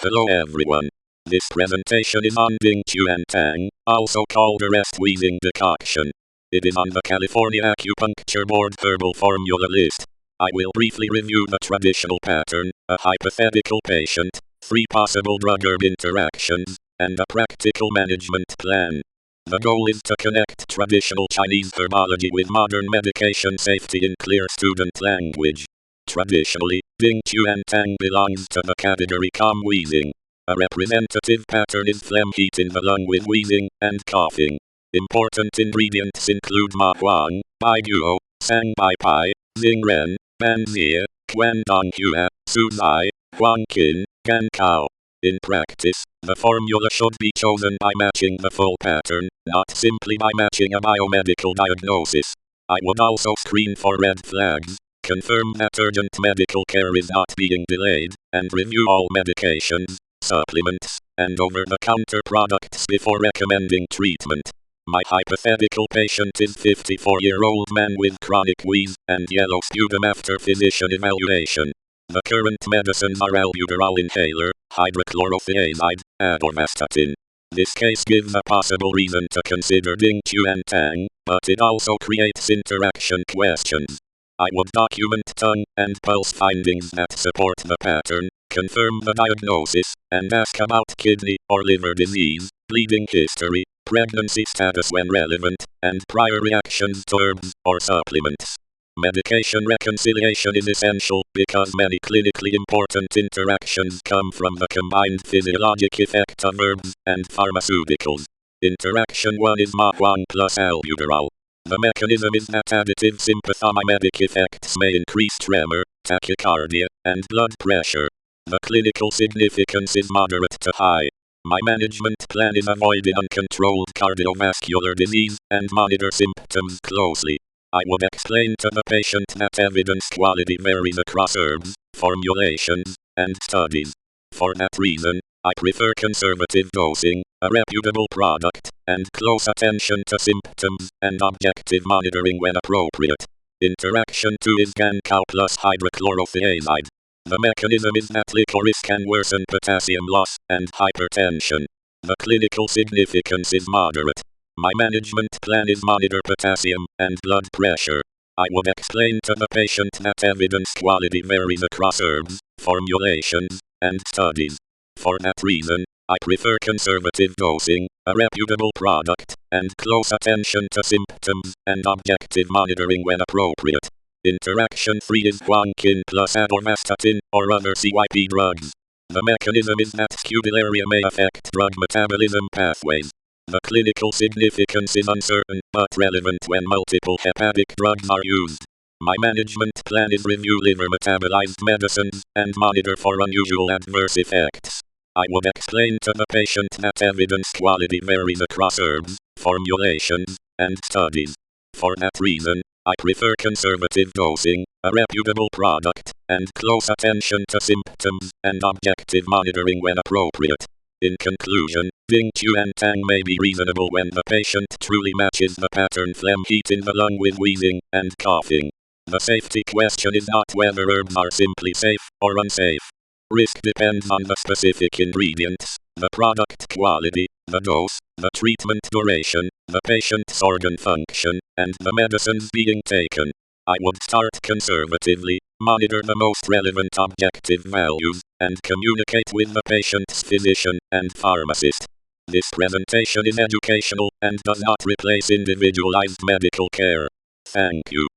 Hello everyone. This presentation is on Chuan Tang, also called a rest wheezing decoction. It is on the California Acupuncture Board Herbal Formula list. I will briefly review the traditional pattern, a hypothetical patient, 3 possible drug-herb interactions, and a practical management plan. The goal is to connect traditional Chinese herbology with modern medication safety in clear student language. Traditionally, Chuan Tang belongs to the category calm wheezing. A representative pattern is phlegm heat in the lung with wheezing and coughing. Important ingredients include Ma Huang, Bai Guo, Sang Bai Pai, Xing Ren, Ban Zia, Quan Dong Hua, Su Zai, Huang Qin, Gan Kao. In practice, the formula should be chosen by matching the full pattern, not simply by matching a biomedical diagnosis. I would also screen for red flags, confirm that urgent medical care is not being delayed, and review all medications, supplements, and over-the-counter products before recommending treatment. My hypothetical patient is 54-year-old man with chronic wheeze and yellow sputum after physician evaluation. The current medicines are albuterol inhaler, hydrochlorothiazide, atorvastatin. This case gives a possible reason to consider Chuan Tang, but it also creates interaction questions. I would document tongue and pulse findings that support the pattern, confirm the diagnosis, and ask about kidney or liver disease, bleeding history, pregnancy status when relevant, and prior reactions to herbs or supplements. Medication reconciliation is essential because many clinically important interactions come from the combined physiologic effect of herbs and pharmaceuticals. Interaction 1 is Ma Huang plus albuterol. The mechanism is that additive sympathomimetic effects may increase tremor, tachycardia, and blood pressure. The clinical significance is moderate to high. My management plan is avoid uncontrolled cardiovascular disease and monitor symptoms closely. I would explain to the patient that evidence quality varies across herbs, formulations, and studies. For that reason, I prefer conservative dosing, a reputable product, and close attention to symptoms and objective monitoring when appropriate. Interaction 2 is Gan Kao plus hydrochlorothiazide. The mechanism is that licorice can worsen potassium loss and hypertension. The clinical significance is moderate. My management plan is monitor potassium and blood pressure. I would explain to the patient that evidence quality varies across herbs, formulations, and studies. For that reason, I prefer conservative dosing, a reputable product, and close attention to symptoms and objective monitoring when appropriate. Interaction 3 is Huang Qin plus atorvastatin or other CYP drugs. The mechanism is that scutellaria may affect drug metabolism pathways. The clinical significance is uncertain but relevant when multiple hepatic drugs are used. My management plan is review liver metabolized medicines and monitor for unusual adverse effects. I would explain to the patient that evidence quality varies across herbs, formulations, and studies. For that reason, I prefer conservative dosing, a reputable product, and close attention to symptoms and objective monitoring when appropriate. In conclusion, Chuan Tang may be reasonable when the patient truly matches the pattern phlegm heat in the lung with wheezing and coughing. The safety question is not whether herbs are simply safe or unsafe. Risk depends on the specific ingredients, the product quality, the dose, the treatment duration, the patient's organ function, and the medicines being taken. I would start conservatively, monitor the most relevant objective values, and communicate with the patient's physician and pharmacist. This presentation is educational and does not replace individualized medical care. Thank you.